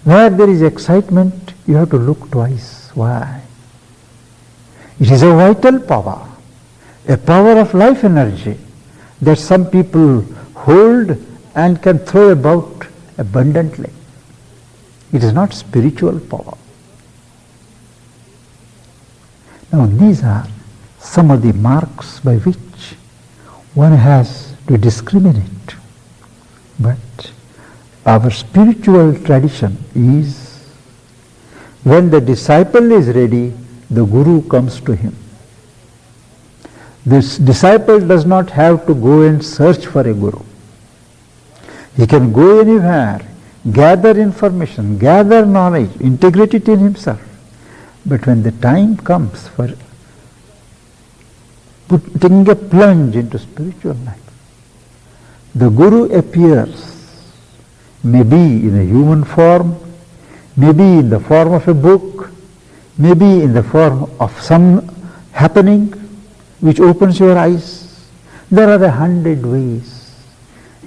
Where there is excitement, you have to look twice. Why? It is a vital power, a power of life energy that some people hold and can throw about abundantly. It is not spiritual power. Now these are some of the marks by which one has to discriminate. But our spiritual tradition is when the disciple is ready, the guru comes to him. This disciple does not have to go and search for a guru. He can go anywhere, gather information, gather knowledge, integrate it in himself. But when the time comes for taking a plunge into spiritual life, the guru appears, maybe in a human form, maybe in the form of a book, maybe in the form of some happening which opens your eyes. There are 100 ways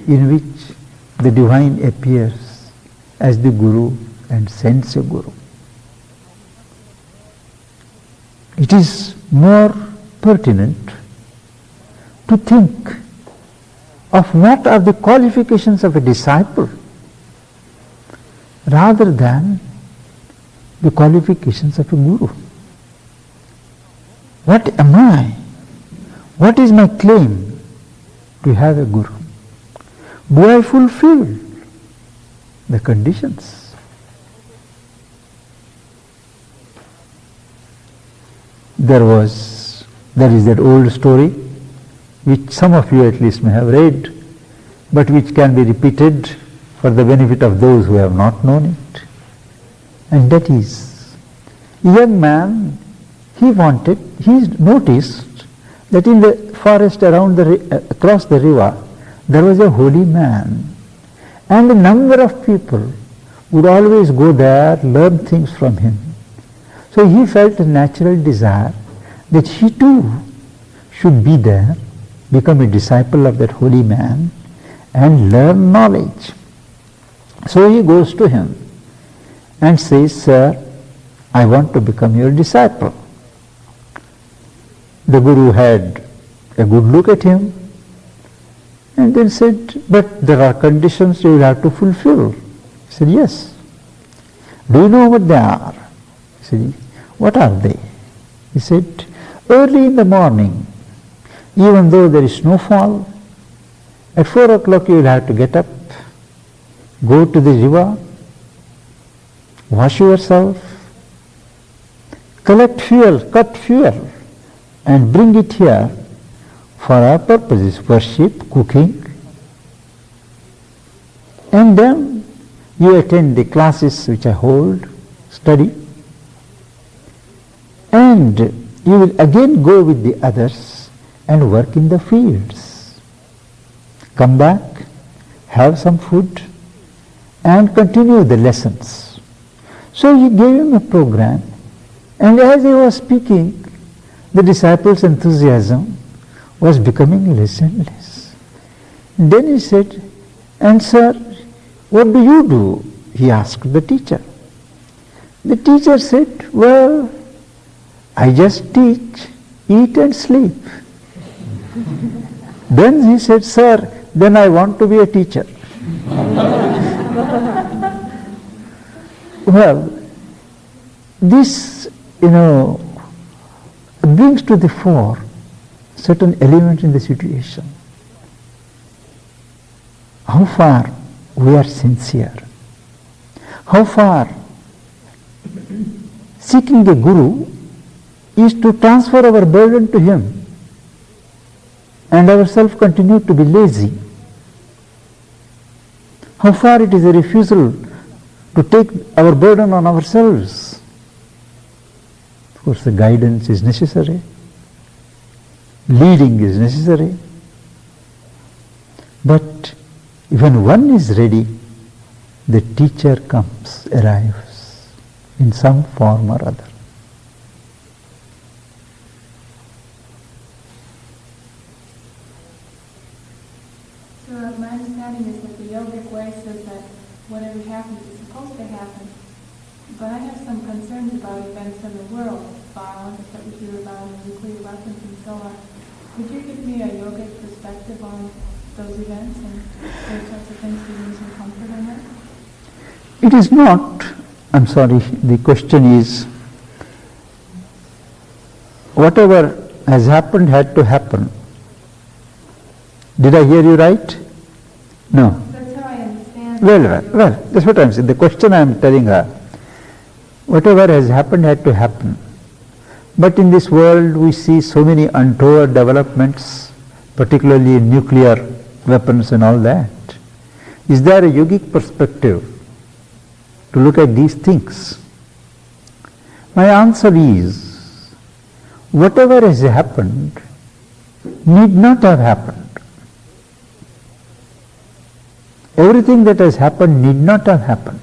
in which the divine appears as the guru and sends a guru. It is more pertinent to think of what are the qualifications of a disciple rather than the qualifications of a guru. What am I? What is my claim to have a guru? Do I fulfill the conditions? There is that old story which some of you at least may have read, but which can be repeated for the benefit of those who have not known it. And that is, a young man, he noticed that in the forest around across the river, there was a holy man. And a number of people would always go there, learn things from him. So he felt a natural desire that he too should be there, become a disciple of that holy man and learn knowledge. So he goes to him and says, "Sir, I want to become your disciple." The guru had a good look at him and then said, "But there are conditions you will have to fulfill." He said, "Yes." "Do you know what they are?" He said, "What are they?" He said, "Early in the morning, even though there is snowfall, at 4 o'clock you will have to get up, go to the river, wash yourself, collect fuel, cut fuel, and bring it here for our purposes, worship, cooking. And then you attend the classes which I hold, study, and you will again go with the others and work in the fields. Come back, have some food, and continue the lessons." So he gave him a program, and as he was speaking, the disciples' enthusiasm was becoming less and less. Then he said, "And sir, what do you do?" he asked the teacher. The teacher said, "Well, I just teach, eat and sleep." Then he said, "Sir, then I want to be a teacher." Well, this, brings to the fore certain elements in the situation. how far we are sincere, how far seeking a guru is to transfer our burden to him and ourselves continue to be lazy. How far it is a refusal to take our burden on ourselves. Of course, the guidance is necessary, leading is necessary, but when one is ready, the teacher comes, arrives in some form or other. So my understanding is that the yogic way says that whatever happens is supposed to happen. But I have some concerns about events in the world, violence that we hear about, nuclear weapons and so on. Could you give me a yogic perspective on those events and those sorts of things to use some comfort in that? It is not, I'm sorry, the question is, whatever has happened had to happen. Did I hear you right? No. That's how I understand Well, that's what I'm saying. The question I'm telling her, whatever has happened had to happen. But in this world we see so many untoward developments, particularly in nuclear weapons and all that. Is there a yogic perspective to look at these things? My answer is, whatever has happened need not have happened. Everything that has happened need not have happened.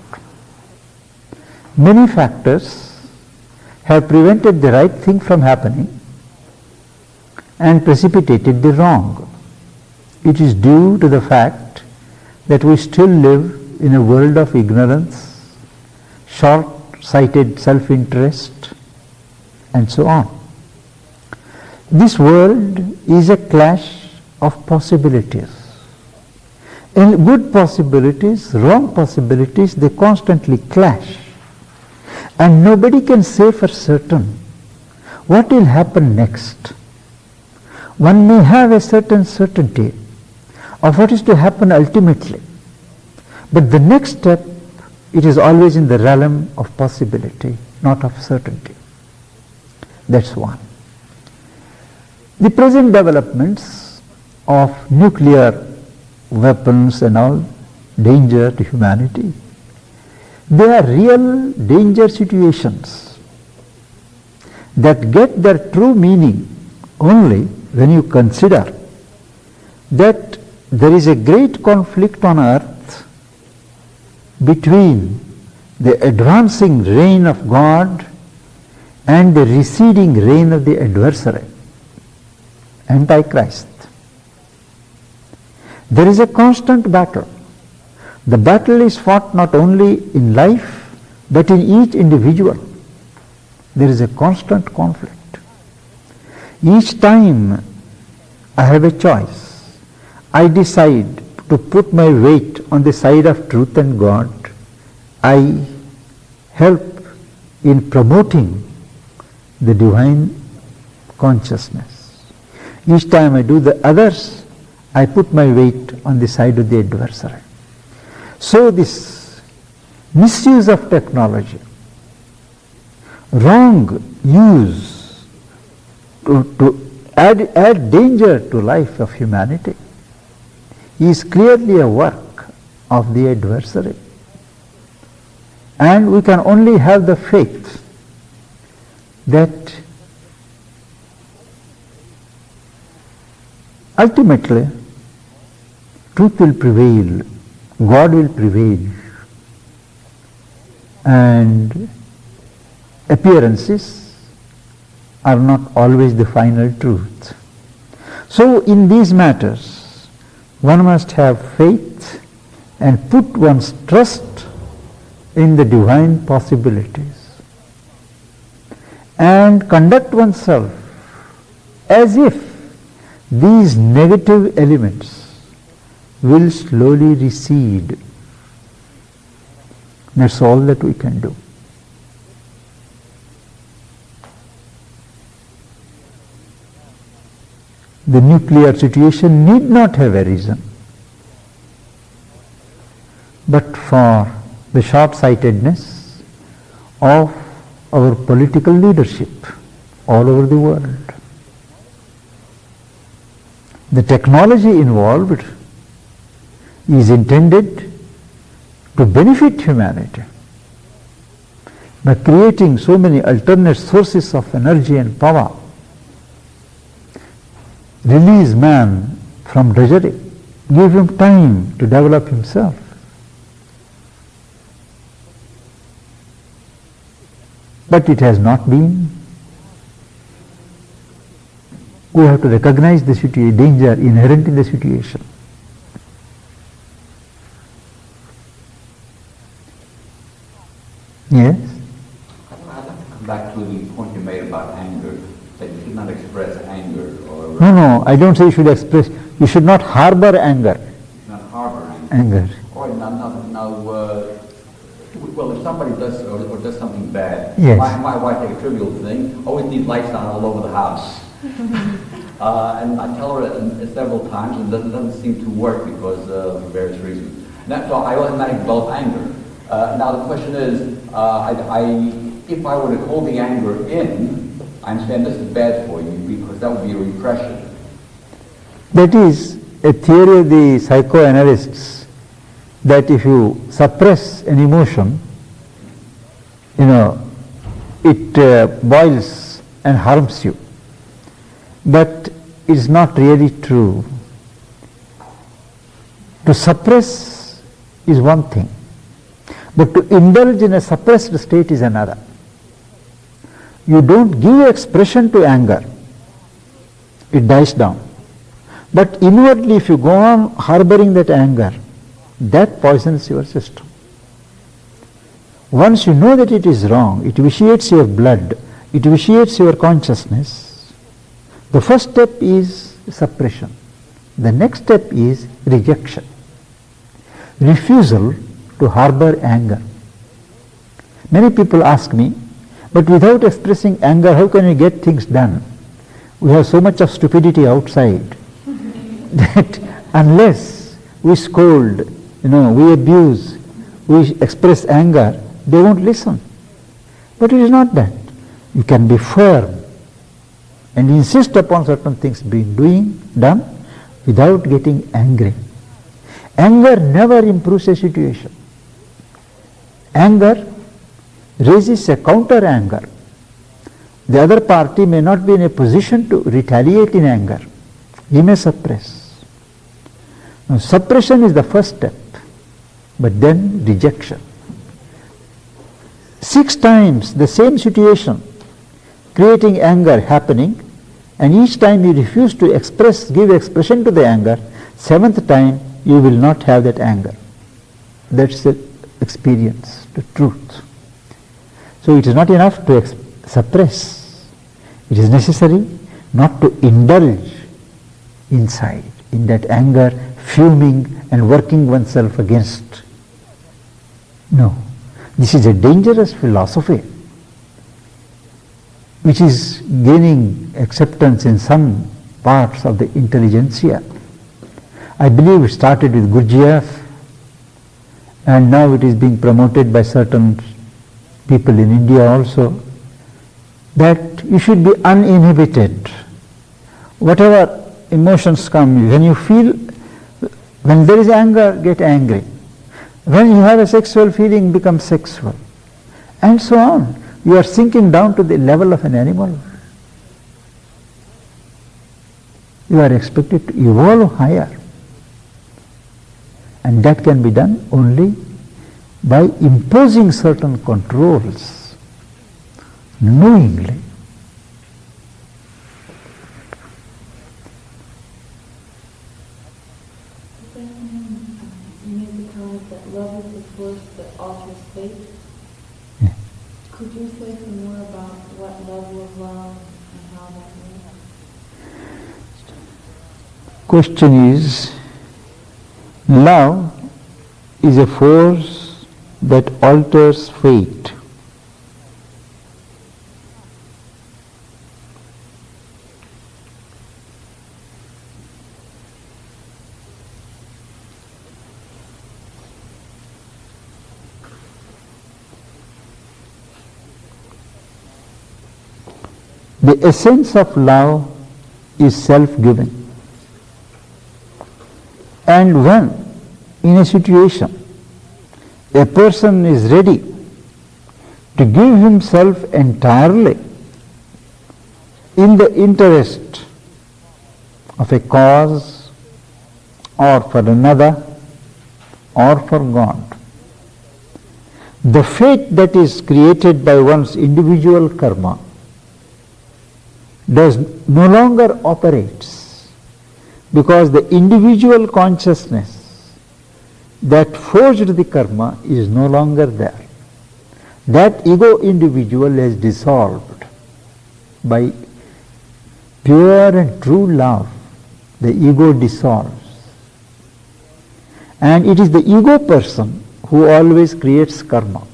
Many factors have prevented the right thing from happening and precipitated the wrong. It is due to the fact that we still live in a world of ignorance, short-sighted self-interest, and so on. This world is a clash of possibilities. In good possibilities, wrong possibilities, they constantly clash. And nobody can say for certain what will happen next. One may have a certain certainty of what is to happen ultimately. But the next step, it is always in the realm of possibility, not of certainty. That's one. The present developments of nuclear weapons and all, danger to humanity, they are real danger situations that get their true meaning only when you consider that there is a great conflict on earth between the advancing reign of God and the receding reign of the adversary, Antichrist. There is a constant battle. The battle is fought not only in life, but in each individual. There is a constant conflict. Each time I have a choice. I decide to put my weight on the side of truth and God. I help in promoting the divine consciousness. Each time I do the others, I put my weight on the side of the adversary. So this misuse of technology, wrong use to add danger to life of humanity is clearly a work of the adversary. And we can only have the faith that ultimately truth will prevail, God will prevail, and appearances are not always the final truth. So in these matters, one must have faith and put one's trust in the divine possibilities and conduct oneself as if these negative elements will slowly recede. That's all that we can do. The nuclear situation need not have arisen. but for the short-sightedness of our political leadership all over the world. The technology involved is intended to benefit humanity by creating so many alternate sources of energy and power, release man from drudgery, give him time to develop himself. But it has not been. We have to recognize the danger inherent in the situation. Yes? I'd like to come back to the point you made about anger, that you should not express anger or... No, I don't say you should express, you should not harbor anger. Not harbor anger. Anger. Or well, if somebody does or does something bad, Yes. my wife, take a trivial thing, always needs lights on all over the house. And I tell her several times, and it doesn't seem to work because of various reasons. So I automatically develop anger. Now the question is, if I were to hold the anger in, I understand this is bad for you because that would be a repression. That is a theory of the psychoanalysts, that if you suppress an emotion, it boils and harms you. But it is not really true. To suppress is one thing, but to indulge in a suppressed state is another. You don't give expression to anger, it dies down. But inwardly, if you go on harboring that anger, that poisons your system. Once you know that it is wrong, it vitiates your blood, it vitiates your consciousness. The first step is suppression. The next step is rejection. Refusal to harbor anger. Many people ask me, but without expressing anger, how can we get things done? We have so much of stupidity outside that unless we scold, we abuse, we express anger, they won't listen. But it is not that. You can be firm and insist upon certain things being done without getting angry. Anger never improves a situation. Anger raises a counter anger. The other party may not be in a position to retaliate in anger. He may suppress. Now, suppression is the first step, but then rejection. 6 times the same situation, creating anger happening, and each time you refuse to give expression to the anger, 7th time you will not have that anger. That's the experience, the truth. So it is not enough to suppress. It is necessary not to indulge inside in that anger, fuming and working oneself against. No. This is a dangerous philosophy which is gaining acceptance in some parts of the intelligentsia. I believe it started with Gurdjieff and now it is being promoted by certain people in India also, that you should be uninhibited. Whatever emotions come, when there is anger, get angry. When you have a sexual feeling, become sexual. And so on. You are sinking down to the level of an animal. You are expected to evolve higher. And that can be done only by imposing certain controls, knowingly. You made the comment that love is the force that alters fate. Yeah. Could you say some more about what level of love and how that works? Question is, love is a force that alters fate. The essence of love is self-giving. And when in a situation a person is ready to give himself entirely in the interest of a cause or for another or for God, the fate that is created by one's individual karma does no longer operates, because the individual consciousness that forged the karma is no longer there. That ego individual is dissolved by pure and true love. The ego dissolves. And it is the ego person who always creates karma,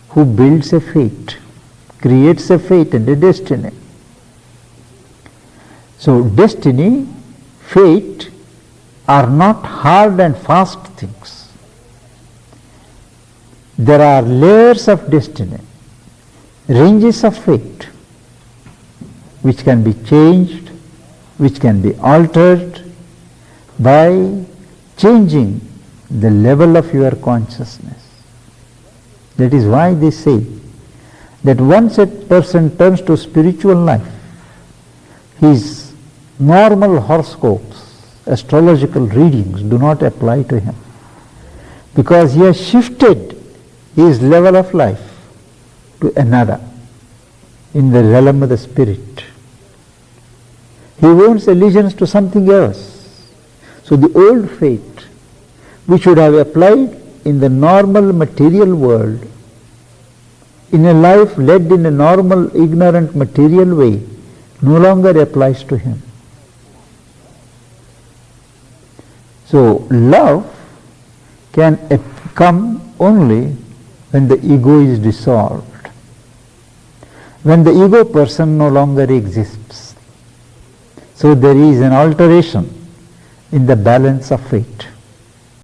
who builds a fate, creates a fate and a destiny. So destiny, fate are not hard and fast things. There are layers of destiny, ranges of fate, which can be changed, which can be altered by changing the level of your consciousness. That is why they say that once a person turns to spiritual life, his normal horoscopes, astrological readings do not apply to him, because he has shifted his level of life to another, in the realm of the spirit. He owns allegiance to something else. So the old fate, which would have applied in the normal material world, in a life led in a normal ignorant material way, no longer applies to him. So love can come only when the ego is dissolved, when the ego person no longer exists. So there is an alteration in the balance of fate.